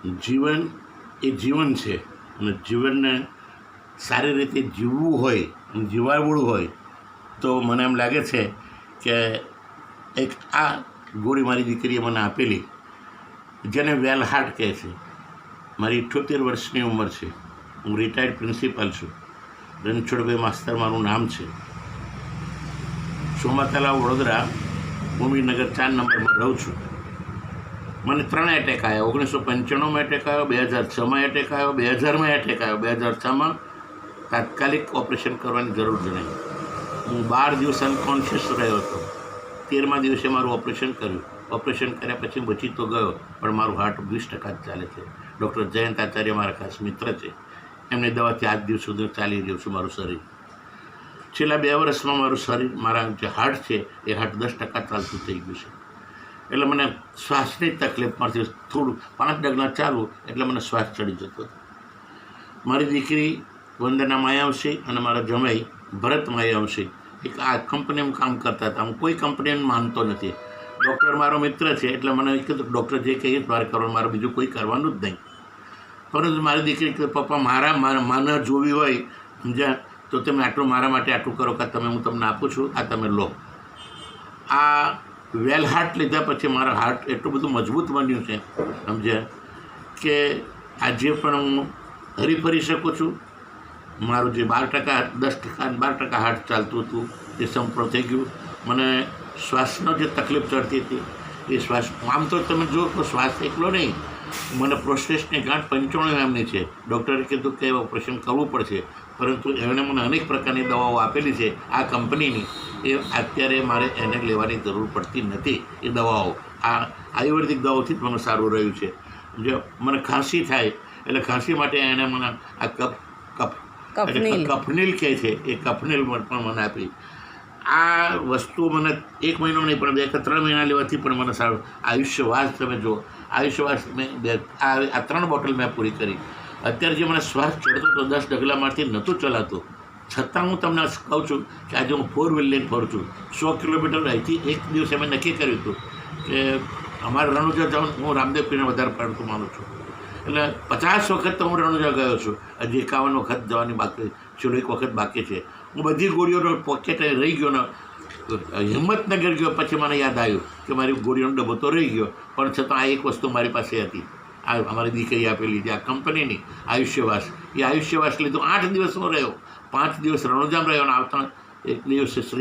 જીવન એ જીવન છે અને જીવનને સારી રીતે જીવવું હોય, જીવાડવું હોય તો મને એમ લાગે છે કે એક આ ગોળી મારી દીકરીએ મને આપેલી, જેને વેલ હાર્ટ કહે છે. મારી 78 વર્ષની ઉંમર છે. હું રિટાયર્ડ પ્રિન્સિપાલ છું. રણછોડભાઈ માસ્તર મારું નામ છે. સોમા તલાવ, વડોદરા, ભૂમિનગર 4 નંબરમાં રહું છું. મને 3 એટેક આવ્યા. 1995માં એટેક આવ્યો, 2006માં એટેક આવ્યો, 2000માં એટેક આવ્યો. 2006માં તાત્કાલિક ઓપરેશન કરવાની જરૂર જણાઈ. હું 12 દિવસ અનકોન્શિયસ રહ્યો હતો. 13મા દિવસે મારું ઓપરેશન કર્યું. ઓપરેશન કર્યા પછી બચી તો ગયો, પણ મારું હાર્ટ 20% જ ચાલે છે. ડૉક્ટર જયંત આચાર્ય મારા ખાસ મિત્ર છે. એમની દવાથી આજ દિવસ સુધી ચાલી રહ્યું છું મારું શરીર. છેલ્લા 2 વર્ષમાં મારું શરીર, મારા જે હાર્ટ છે એ હાર્ટ 10% ચાલતું થઈ ગયું છે. એટલે મને શ્વાસની તકલીફ મળતી. થોડું 5 ડગલા ચાલુ એટલે મને શ્વાસ ચડી જતો હતો. મારી દીકરી વંદના માયાવશી અને મારા જમાઈ ભરત માયાવશી એક આ કંપનીમાં કામ કરતા હતા. હું કોઈ કંપનીને માનતો નથી. ડૉક્ટર મારો મિત્ર છે એટલે મને કીધું ડૉક્ટર જે કહીએ મારે કરવાનું, મારે બીજું કોઈ કરવાનું જ નહીં. પરંતુ મારી દીકરી કીધું પપ્પા મારા માને જોવી હોય સમજ્યા તો તમે આટલું મારા માટે આટલું કરો કે તમે હું તમને આપું છું, આ તમે લો. આ વેલ હાર્ટ લીધા પછી મારા હાર્ટ એટલું બધું મજબૂત બન્યું છે સમજ્યા કે આજે પણ હું હરીફરી શકું છું. મારું જે 12%, 10%, 12% હાર્ટ ચાલતું હતું એ સંપૂર્ણ થઈ ગયું. મને શ્વાસનો જે તકલીફ ચડતી હતી એ શ્વાસ, આમ તો તમે જો તો શ્વાસ એકલો નહીં, મને પ્રોસ્ટેટની ગાંઠ 95 એમની છે. ડૉક્ટરે કીધું કે ઓપરેશન કરવું પડશે, પરંતુ એમણે મને અનેક પ્રકારની દવાઓ આપેલી છે આ કંપનીની. એ અત્યારે મારે એને લેવાની જરૂર પડતી નથી. એ દવાઓ આ આયુર્વેદિક દવાઓથી જ મને સારું રહ્યું છે. જો મને ખાંસી થાય એટલે ખાંસી માટે એણે મને આ કફનીલ કહે છે એ કફનીલ પણ મને આપી. આ વસ્તુ મને 1 મહિનો નહીં પણ 2 કે 3 મહિના લેવાથી પણ મને સારું. આયુષ્યવાસ તમે જુઓ, આયુષ્યવાસ મેં આ 3 બોટલ મેં પૂરી કરી. અત્યારે જે મને શ્વાસ ચડતો તો 10 ડગલામાંથી નહોતું ચલાતું, છતાં હું તમને કહું છું કે આજે હું 4 વ્હીલ લઈને ફરું છું. 100 કિલોમીટર અહીંથી એક દિવસે મેં નક્કી કર્યું હતું કે અમારે રણુજા જવાનું. હું રામદેવ પીરને વધારે પડતું માનું છું. એટલે 50 વખત તો હું રણુજા ગયો છું. હજી 51 વખત જવાની બાકી, 1 વખત બાકી છે. હું બધી ગોળીઓનો પોકેટ રહી ગયો ને હિંમતનગર ગયો પછી મને યાદ આવ્યું કે મારી ગોળીઓનો ડબ્બો તો રહી ગયો, પણ છતાં આ એક વસ્તુ મારી પાસે હતી. આ અમારી દીકરી આપેલી છે આ કંપનીની આયુષ્યવાસ. એ આયુષ્યવાસ લીધું. 8 દિવસ હું રહ્યો, 5 દિવસ રણુજામાં રહ્યો અને આવતા 1 દિવસે શ્રી